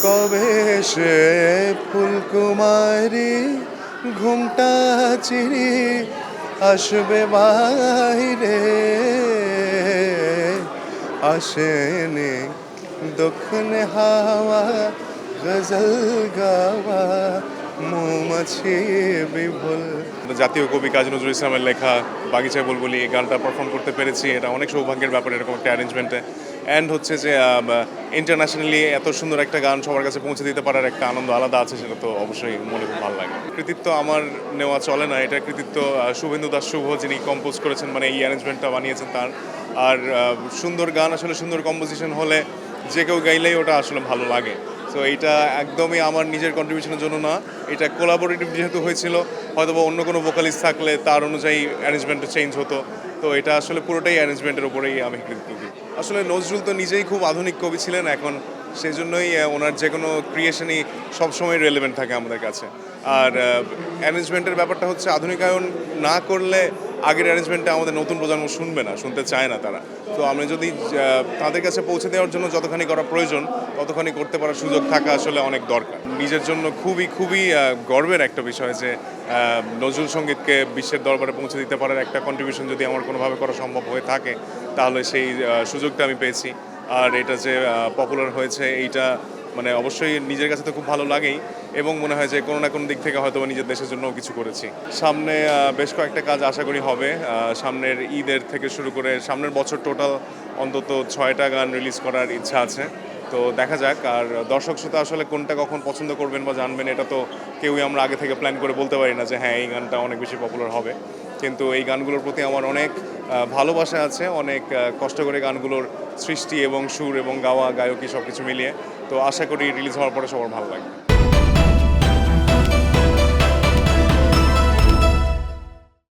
কবে সে ফুলকুমারী ঘুমটা চিরি আসবে বাইরে, আসেনি দক্ষিণে হাওয়া গজল গাওয়া মৌমাছি বিভোল। জাতীয় কবি কাজী নজরুল ইসলামের লেখা বাগিচায় বুলবুলি এই গানটা পারফর্ম করতে পেরেছি, এটা অনেক সৌভাগ্যের ব্যাপার এরকম একটা অ্যারেঞ্জমেন্টে। অ্যান্ড হচ্ছে যে ইন্টারন্যাশনালি এত সুন্দর একটা গান সবার কাছে পৌঁছে দিতে পারার একটা আনন্দ আলাদা আছে, সেটা তো অবশ্যই মনে খুব ভালো লাগে। কৃতিত্ব আমার নেওয়া চলে না, এটা কৃতিত্ব শুভেন্দু দাস শুভ, যিনি কম্পোজ করেছেন, মানে এই অ্যারেঞ্জমেন্টটা বানিয়েছেন তার। আর সুন্দর গান আসলে সুন্দর কম্পোজিশন হলে যে কেউ গাইলেই ওটা আসলে ভালো লাগে। সো এইটা একদমই আমার নিজের কন্ট্রিবিউশনের জন্য না, এটা কোলাবোরেটিভ যেহেতু হয়েছিল, হয়তো বা অন্য কোনো ভোকালিস্ট থাকলে তার অনুযায়ী অ্যারেঞ্জমেন্টটা চেঞ্জ হতো। তো এটা আসলে পুরোটাই অ্যারেঞ্জমেন্টের উপরেই আমি কৃতিত্ব দিই। আসলে নজরুল তো নিজেই খুব আধুনিক কবি ছিলেন, এখন সেজন্যই ওনার যে কোনো ক্রিয়েশনই সবসময় রেলেভেন্ট থাকে আমাদের কাছে। আর অ্যারেঞ্জমেন্টের ব্যাপারটা হচ্ছে আধুনিকায়ন না করলে আগের অ্যারেঞ্জমেন্টটা আমাদের নতুন প্রজন্ম শুনবে না, শুনতে চায় না তারা। তো আমি যদি তাদের কাছে পৌঁছে দেওয়ার জন্য যতখানি করা প্রয়োজন ততখানি করতে পারার সুযোগ থাকা আসলে অনেক দরকার। নিজের জন্য খুবই খুবই গর্বের একটা বিষয় যে নজরুল সঙ্গীতকে বিশ্বের দরবারে পৌঁছে দিতে পারার একটা কন্ট্রিবিউশন যদি আমার কোনোভাবে করা সম্ভব হয়ে থাকে, তাহলে সেই সুযোগটা আমি পেয়েছি। আর এটা যে পপুলার হয়েছে এইটা মানে অবশ্যই নিজের কাছে তো খুব ভালো লাগেই, এবং মনে হয় যে কোনো না কোনো দিক থেকে হয়তো নিজের দেশের জন্যও কিছু করেছি। সামনে বেশ কয়েকটা কাজ আশা করি হবে, সামনের ঈদের থেকে শুরু করে সামনের বছর টোটাল অন্তত 6টা গান রিলিজ করার ইচ্ছা আছে। তো দেখা যাক, আর দর্শক শ্রোতা আসলে কোনটা কখন পছন্দ করবেন বা জানবেন এটা তো কেউই আমরা আগে থেকে প্ল্যান করে বলতে পারি না যে হ্যাঁ এই গানটা অনেক বেশি পপুলার হবে। কিন্তু এই গানগুলোর প্রতি আমার অনেক ভালোবাসা আছে, অনেক কষ্ট করে গানগুলোর সৃষ্টি এবং সুর এবং গাওয়া গায়কী সব কিছু মিলিয়ে। তো আশা করি রিলিজ হওয়ার পরে সবার ভালো লাগবে।